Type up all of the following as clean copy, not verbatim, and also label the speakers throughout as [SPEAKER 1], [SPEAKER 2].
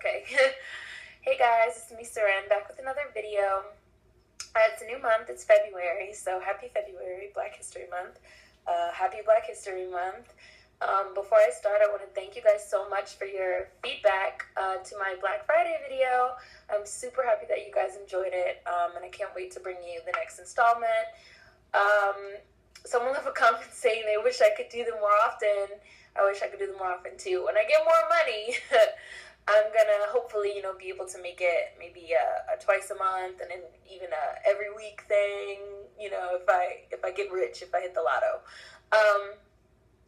[SPEAKER 1] Okay. Hey guys, it's me, Saran, back with another video. It's a new month. It's February, so happy February, Black History Month. Happy Black History Month. Before I start, I want to thank you guys so much for your feedback to my Black Friday video. I'm super happy that you guys enjoyed it, and I can't wait to bring you the next installment. Someone left a comment saying they wish I could do them more often. I wish I could do them more often too. When I get more money, I'm gonna hopefully, be able to make it maybe a twice a month, and then even a every week thing. If I get rich, if I hit the lotto.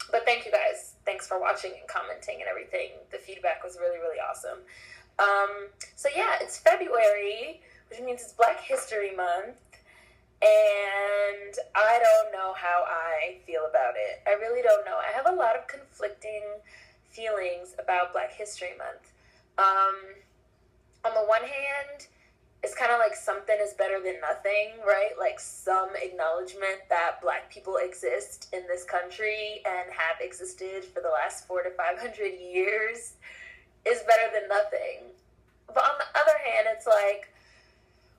[SPEAKER 1] But thank you guys. Thanks for watching and commenting and everything. The feedback was really, really awesome. So yeah, it's February, which means it's Black History Month. And I don't know how I feel about it. I really don't know. I have a lot of conflicting feelings about Black History Month. On the one hand, it's kind of like something is better than nothing, right? Like some acknowledgement that Black people exist in this country and have existed for the last 400 to 500 years is better than nothing. But on the other hand, it's like,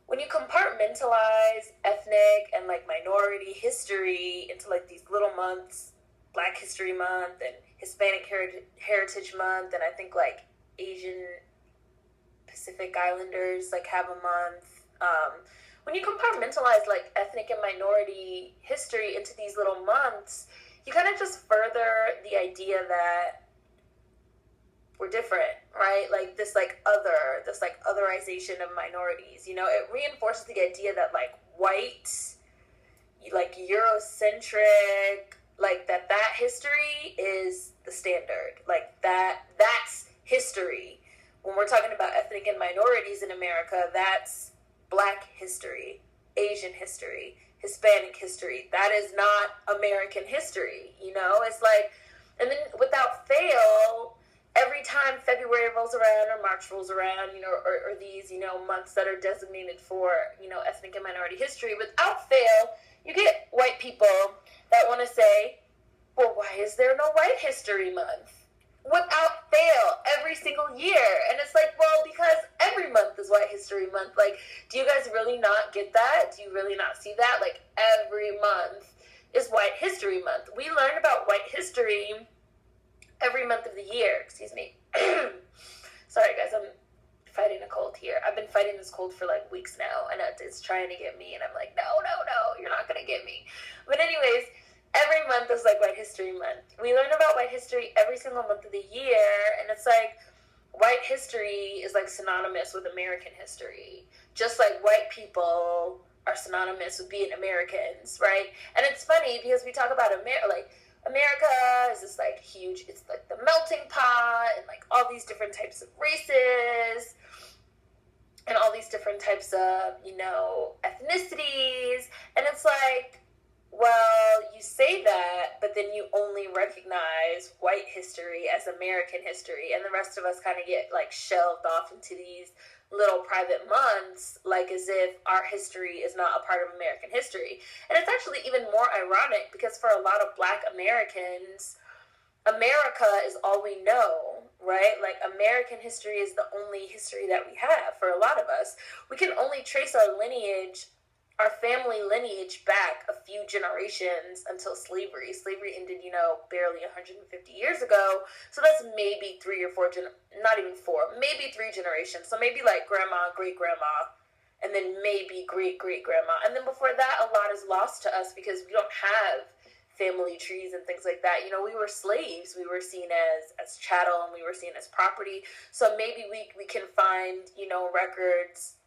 [SPEAKER 1] when you compartmentalize ethnic and like minority history into like these little months, Black History Month and Hispanic Heritage Month, and I think like Asian Pacific Islanders like have a month. When you compartmentalize like ethnic and minority history into these little months, you kind of just further the idea that we're different, right? Like this otherization of minorities, it reinforces the idea that like white, like Eurocentric, like that history is the standard, like that's history. When we're talking about ethnic and minorities in America, that's Black history, Asian history, Hispanic history. That is not American history, it's like, and then without fail, every time February rolls around or March rolls around, or these, months that are designated for, ethnic and minority history, without fail, you get white people that want to say, well, why is there no White History Month? Without fail, every single year. And it's like, well, because every month is White History Month. Like, do you guys really not get that? Do you really not see that? Like, every month is White History Month. We learn about white history every month of the year. Excuse me. Sorry guys, I'm fighting a cold here. I've been fighting this cold for like weeks now, and it's trying to get me, and I'm like, no, you're not gonna get me. But anyways, every month is like White History Month. We learn about white history every single month of the year, and it's like white history is like synonymous with American history, just like white people are synonymous with being Americans, right? And it's funny because we talk about America is this like huge, it's like the melting pot, and like all these different types of races and all these different types of, ethnicities. And it's like, well, you say that, but then you only recognize white history as American history, and the rest of us kind of get like shelved off into these little private months, like as if our history is not a part of American history. And it's actually even more ironic because for a lot of Black Americans, America is all we know, right? Like American history is the only history that we have. For a lot of us, we can only trace our lineage, our family lineage, back a few generations until slavery. Slavery ended, barely 150 years ago. So that's maybe 3 or 4, not even 4, maybe 3 generations. So maybe like grandma, great-grandma, and then maybe great-great-grandma. And then before that, a lot is lost to us because we don't have family trees and things like that. We were slaves. We were seen as chattel, and we were seen as property. So maybe we can find, records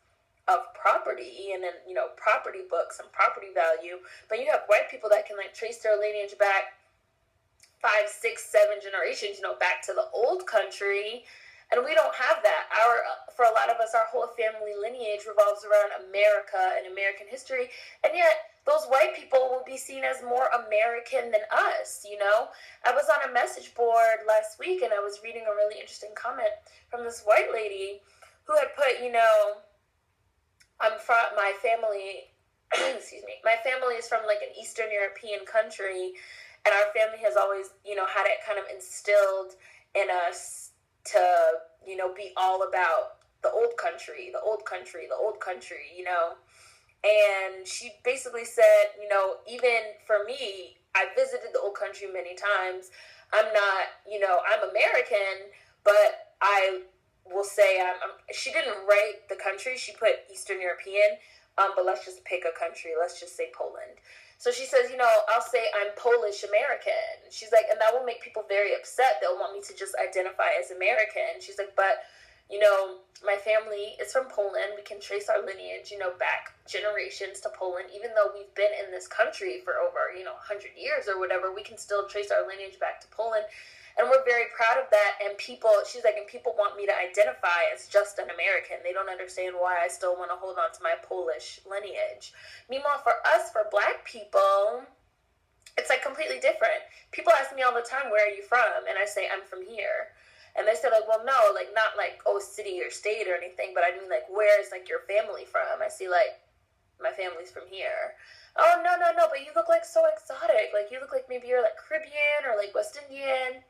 [SPEAKER 1] of property, and then property books and property value. But you have white people that can like trace their lineage back 5, 6, 7 generations, back to the old country, and we don't have that. For a lot of us, our whole family lineage revolves around America and American history, and yet those white people will be seen as more American than us. I was on a message board last week, and I was reading a really interesting comment from this white lady who had put, I'm from, my family, excuse me, my family is from like an Eastern European country, and our family has always, had it kind of instilled in us to, you know, be all about the old country, the old country, the old country, you know. And she basically said, you know, even for me, I visited the old country many times. I'm not, you know, I'm American, but I will say she didn't write the country. She put Eastern European, but let's just pick a country. Let's just say Poland. So she says, you know, I'll say I'm Polish American. She's like, and that will make people very upset. They'll want me to just identify as American. She's like, but, you know, my family is from Poland. We can trace our lineage, you know, back generations to Poland. Even though we've been in this country for over, you know, 100 years or whatever, we can still trace our lineage back to Poland. And we're very proud of that. And people, she's like, and people want me to identify as just an American. They don't understand why I still want to hold on to my Polish lineage. Meanwhile, for us, for Black people, it's like completely different. People ask me all the time, where are you from? And I say, I'm from here. And they say, like, well, no, like, not like, oh, city or state or anything, but I mean, like, where is, like, your family from? I see, like, my family's from here. Oh, no, but you look, like, so exotic. Like, you look like maybe you're, like, Caribbean or, like, West Indian.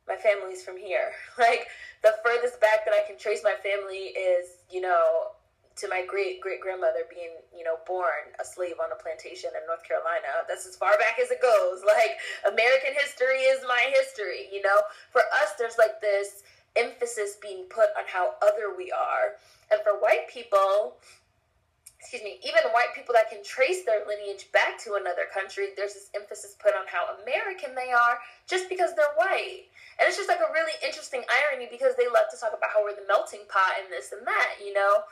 [SPEAKER 1] My family's from here. Like, the furthest back that I can trace my family is, you know, to my great-great-grandmother being, you know, born a slave on a plantation in North Carolina. That's as far back as it goes. Like, American history is my history, you know? For us, there's, like, this emphasis being put on how other we are. And for white people, even white people that can trace their lineage back to another country, there's this emphasis put on how American they are just because they're white. And it's just like a really interesting irony because they love to talk about how we're the melting pot and this and that, you know?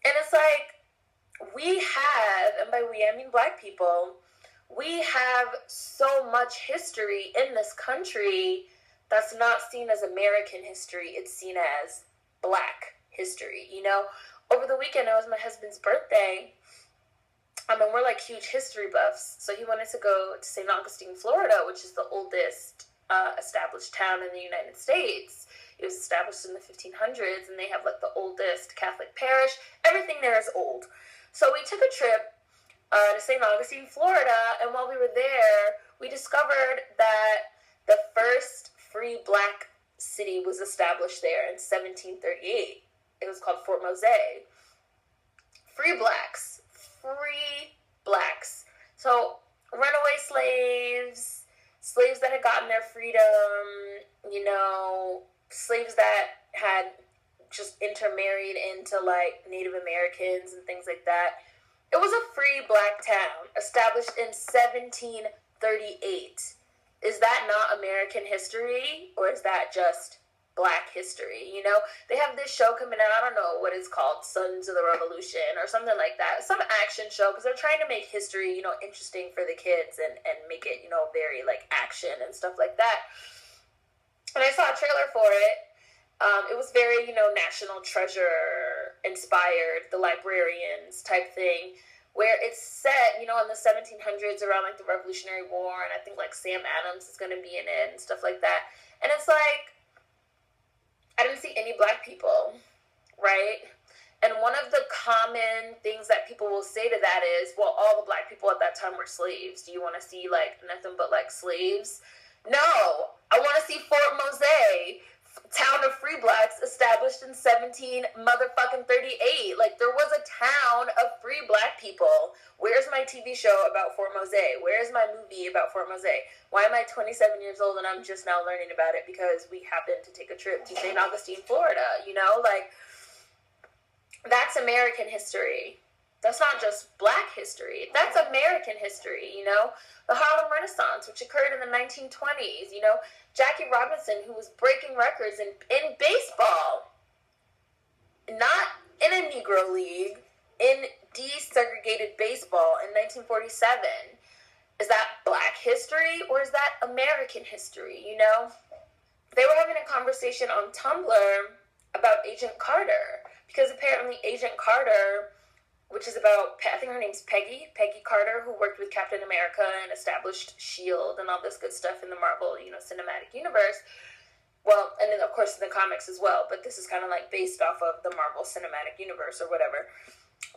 [SPEAKER 1] And it's like, we have, and by we I mean Black people, we have so much history in this country that's not seen as American history. It's seen as Black history, you know? Over the weekend, it was my husband's birthday, and we're like huge history buffs. So he wanted to go to St. Augustine, Florida, which is the oldest established town in the United States. It was established in the 1500s, and they have like the oldest Catholic parish. Everything there is old. So we took a trip to St. Augustine, Florida, and while we were there, we discovered that the first free Black city was established there in 1738. It was called Fort Mose. Free blacks. So runaway slaves, slaves that had gotten their freedom, you know, slaves that had just intermarried into like Native Americans and things like that. It was a free Black town established in 1738. Is that not American history, or is that just Black history? You know, they have this show coming out, I don't know what it's called, Sons of the Revolution or something like that, some action show, because they're trying to make history, you know, interesting for the kids and make it, you know, very like action and stuff like that. And I saw a trailer for it. It was very, you know, National Treasure inspired, The Librarians type thing, where it's set, you know, in the 1700s around like the Revolutionary War, and I think like Sam Adams is going to be in it and stuff like that. And it's like, I didn't see any Black people, right? And one of the common things that people will say to that is, well, all the Black people at that time were slaves. Do you want to see like nothing but like slaves? No, I want to see Fort Mose, town of free Blacks established in 38. Like, there was a town of free Black people. Where's my TV show about Fort Mose? Where's my movie about Fort Mose? Why am I 27 years old and I'm just now learning about it because we happened to take a trip to St. Augustine, Florida? You know, like, that's American history. That's not just Black history. That's American history, you know? The Harlem Renaissance, which occurred in the 1920s, you know? Jackie Robinson, who was breaking records in baseball. Not in a Negro league, in desegregated baseball in 1947. Is that Black history or is that American history, you know? They were having a conversation on Tumblr about Agent Carter, because apparently Agent Carter, which is about, I think her name's Peggy Carter, who worked with Captain America and established S.H.I.E.L.D. and all this good stuff in the Marvel, you know, cinematic universe. Well, and then, of course, in the comics as well, but this is kind of like based off of the Marvel cinematic universe or whatever.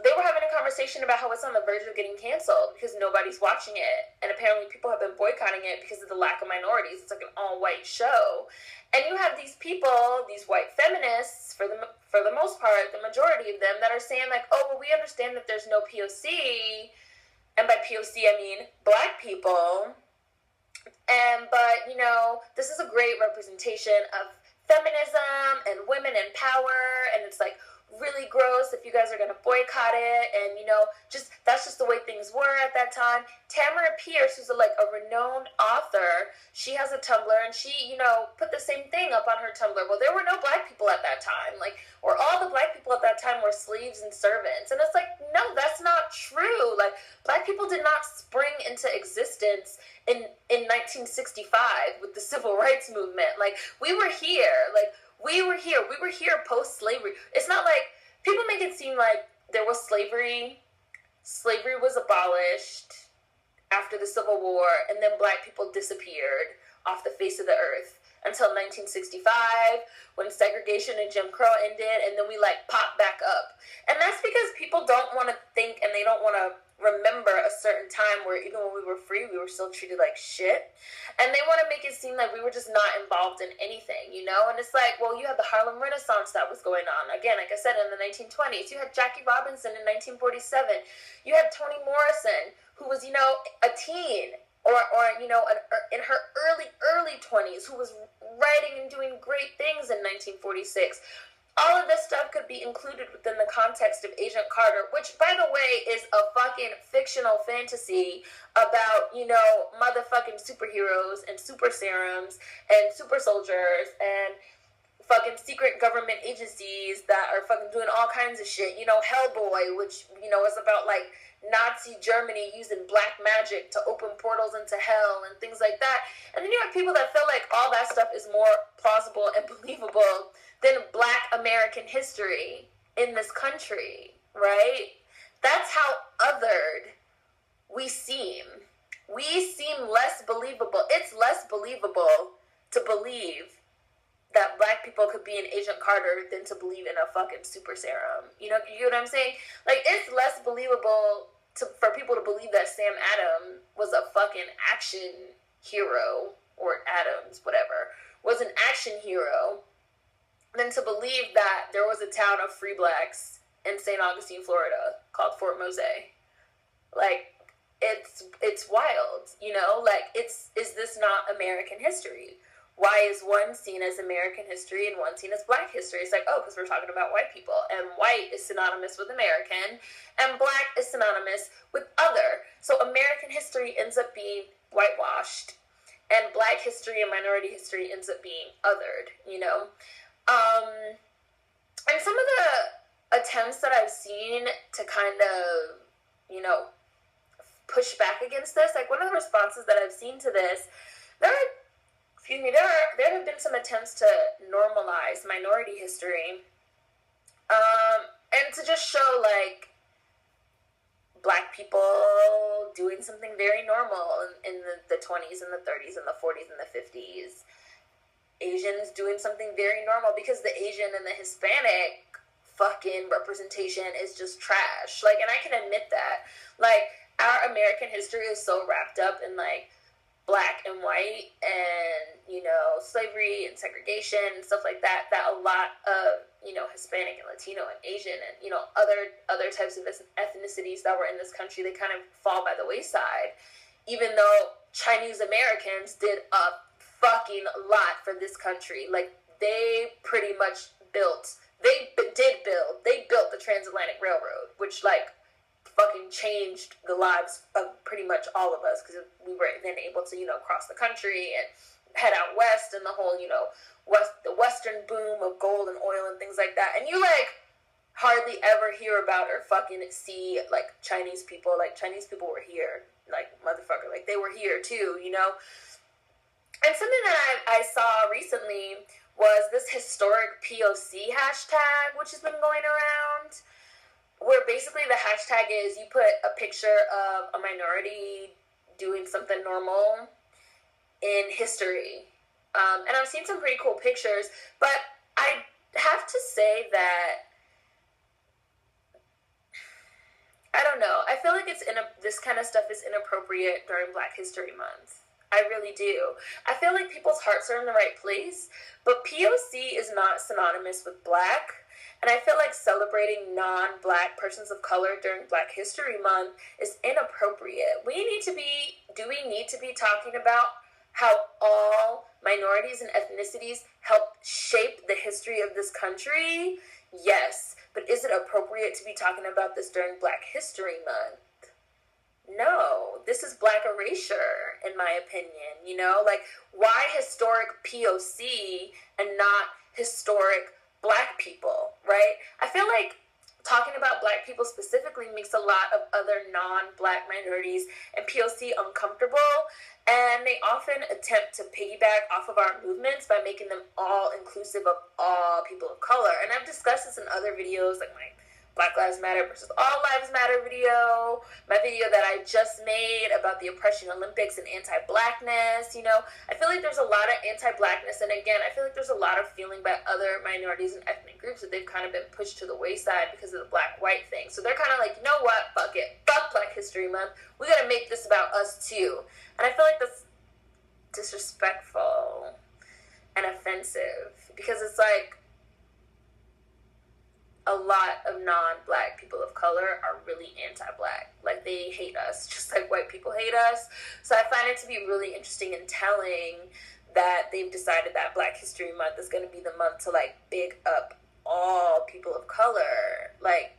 [SPEAKER 1] they were having a conversation about how it's on the verge of getting canceled because nobody's watching it. And apparently people have been boycotting it because of the lack of minorities. It's like an all-white show. And you have these people, these white feminists, for the most part, the majority of them, that are saying like, oh, well, we understand that there's no POC. And by POC, I mean black people. But, you know, this is a great representation of feminism and women in power. And it's like, really gross if you guys are going to boycott it, and you know, just that's just the way things were at that time. Tamara Pierce, who's a renowned author, she has a Tumblr, and she, you know, put the same thing up on her Tumblr. Well, there were no black people at that time, or all the black people at that time were slaves and servants. And it's like, no, that's not true. Like, black people did not spring into existence in 1965 with the civil rights movement. Like, we were here. We were here post-slavery. It's not like, people make it seem like there was slavery. Slavery was abolished after the Civil War, and then black people disappeared off the face of the earth until 1965, when segregation and Jim Crow ended, and then we popped back up. And that's because people don't want to think, and they don't want to remember a certain time where even when we were free, we were still treated like shit. And they want to make it seem like we were just not involved in anything, you know? And it's like, well, you had the Harlem Renaissance that was going on. Again, like I said, in the 1920s. You had Jackie Robinson in 1947. You had Toni Morrison, who was, you know, a teen, or you know, in her early 20s, who was writing and doing great things in 1946. All of this stuff could be included within the context of Agent Carter, which, by the way, is a fucking fictional fantasy about, you know, motherfucking superheroes and super serums and super soldiers and fucking secret government agencies that are fucking doing all kinds of shit. You know, Hellboy, which, you know, is about, Nazi Germany using black magic to open portals into hell and things like that. And then you have people that feel like all that stuff is more plausible and believable than black American history in this country, right? That's how othered we seem. We seem less believable. It's less believable to believe that black people could be an Agent Carter than to believe in a fucking super serum. You know what I'm saying? It's less believable for people to believe that Sam Adams was a fucking action hero, or Adams, whatever, was an action hero, than to believe that there was a town of free blacks in St. Augustine, Florida, called Fort Mose. It's wild, you know? Is this not American history? Why is one seen as American history and one seen as black history? It's like, oh, because we're talking about white people, and white is synonymous with American, and black is synonymous with other. So American history ends up being whitewashed, and black history and minority history ends up being othered, you know? And some of the attempts that I've seen to kind of, you know, push back against this, one of the responses that I've seen to this, there have been some attempts to normalize minority history, and to just show, black people doing something very normal in the 20s and the 30s and the 40s and the 50s. Asians doing something very normal, because the Asian and the Hispanic fucking representation is just trash. And I can admit that. Our American history is so wrapped up in, black and white and, you know, slavery and segregation and stuff like that, that a lot of, you know, Hispanic and Latino and Asian and, you know, other types of ethnicities that were in this country, they kind of fall by the wayside. Even though Chinese Americans did a fucking lot for this country. They pretty much built the Trans-Atlantic Railroad, which fucking changed the lives of pretty much all of us, because we were then able to, you know, cross the country and head out west, and the whole, you know, the western boom of gold and oil and things like that. And you hardly ever hear about or fucking see Chinese people. Chinese people were here, motherfucker, they were here too, you know. And something that I saw recently was this historic POC hashtag, which has been going around, where basically the hashtag is you put a picture of a minority doing something normal in history. And I've seen some pretty cool pictures, but I have to say that feel like this kind of stuff is inappropriate during Black History Month. I really do. I feel like people's hearts are in the right place, but POC is not synonymous with Black. And I feel like celebrating non-Black persons of color during Black History Month is inappropriate. Do we need to be talking about how all minorities and ethnicities helped shape the history of this country? Yes. But is it appropriate to be talking about this during Black History Month? No. This is Black erasure, in my opinion. You know, like, why historic POC and not historic Black people, right? I feel like talking about Black people specifically makes a lot of other non-Black minorities and POC uncomfortable, and they often attempt to piggyback off of our movements by making them all inclusive of all people of color. And I've discussed this in other videos, like my Black Lives Matter versus All Lives Matter video, my video that I just made about the Oppression Olympics and anti-Blackness. You know, I feel like there's a lot of anti-Blackness, and again, I feel like there's a lot of feeling by other minorities and ethnic groups that they've kind of been pushed to the wayside because of the Black-white thing. So they're kind of like, you know what, fuck it, fuck Black History Month, we gotta make this about us too. And I feel like that's disrespectful and offensive, because it's like, a lot of non-Black people of color are really anti-Black. Like, they hate us, just like white people hate us. So I find it to be really interesting and telling that they've decided that Black History Month is going to be the month to, like, big up all people of color. Like,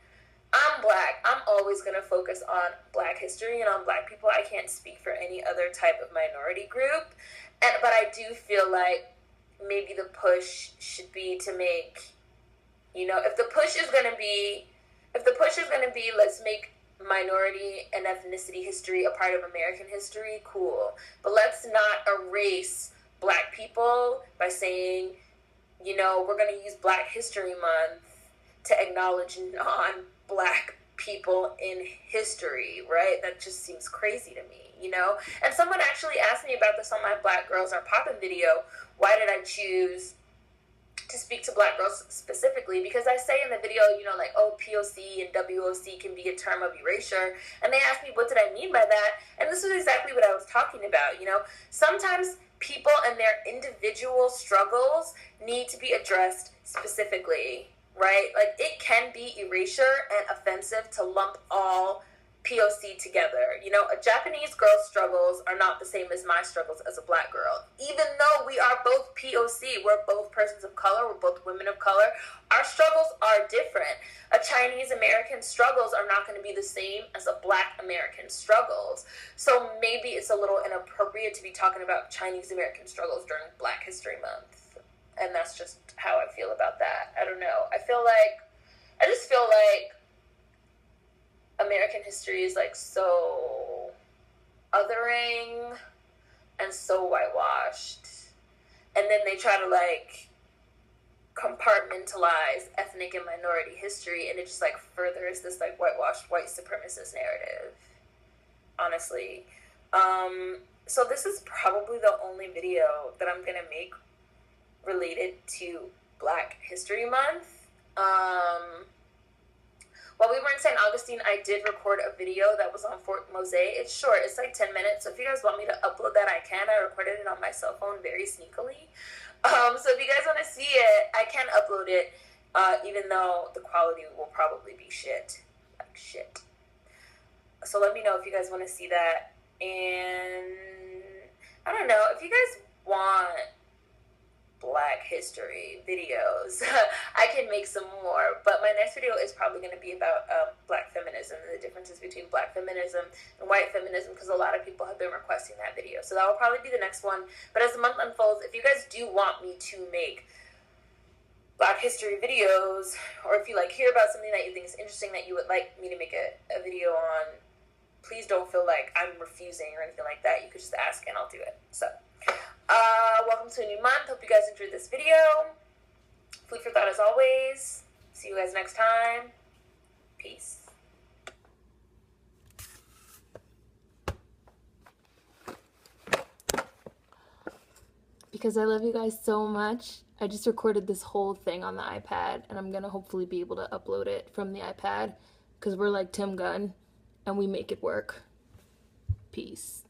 [SPEAKER 1] I'm Black. I'm always going to focus on Black history and on Black people. I can't speak for any other type of minority group. But I do feel like maybe the push should be to make, you know, if the push is going to be, let's make minority and ethnicity history a part of American history, cool. But let's not erase Black people by saying, you know, we're going to use Black History Month to acknowledge non-Black people in history, right? That just seems crazy to me, you know? And someone actually asked me about this on my Black Girls Are Poppin' video. Why did I choose to speak to Black girls specifically? Because I say in the video, you know, like, oh, POC and WOC can be a term of erasure. And they asked me, what did I mean by that? And this was exactly what I was talking about, you know? Sometimes people and their individual struggles need to be addressed specifically, right? Like, it can be erasure and offensive to lump all POC together. You know, a Japanese girl's struggles are not the same as my struggles as a Black girl. Even though we are both POC, we're both persons of color, we're both women of color, our struggles are different. A Chinese American struggles are not going to be the same as a Black American struggles. So maybe it's a little inappropriate to be talking about Chinese American struggles during Black History Month. And that's just how I feel about that. I don't know. I just feel like American history is, like, so othering and so whitewashed. And then they try to, like, compartmentalize ethnic and minority history, and it just, like, furthers this, like, whitewashed white supremacist narrative, honestly. So this is probably the only video that I'm gonna make related to Black History Month. While we were in St. Augustine, I did record a video that was on Fort Mose. It's short. It's like 10 minutes. So if you guys want me to upload that, I can. I recorded it on my cell phone very sneakily. So if you guys want to see it, I can upload it, even though the quality will probably be shit. Like shit. So let me know if you guys want to see that. And I don't know. If you guys want Black history videos, I can make some more, but my next video is probably going to be about Black feminism and the differences between Black feminism and white feminism, because a lot of people have been requesting that video. So that will probably be the next one. But as the month unfolds, if you guys do want me to make Black history videos, or if you like hear about something that you think is interesting that you would like me to make a video on, please don't feel like I'm refusing or anything like that. You could just ask and I'll do it. So welcome to a new month. Hope you guys enjoyed this video. Food for thought as always. See you guys next time. Peace. Because I love you guys so much, I just recorded this whole thing on the iPad, and I'm gonna hopefully be able to upload it from the iPad, because we're like Tim Gunn,
[SPEAKER 2] and we make it work. Peace.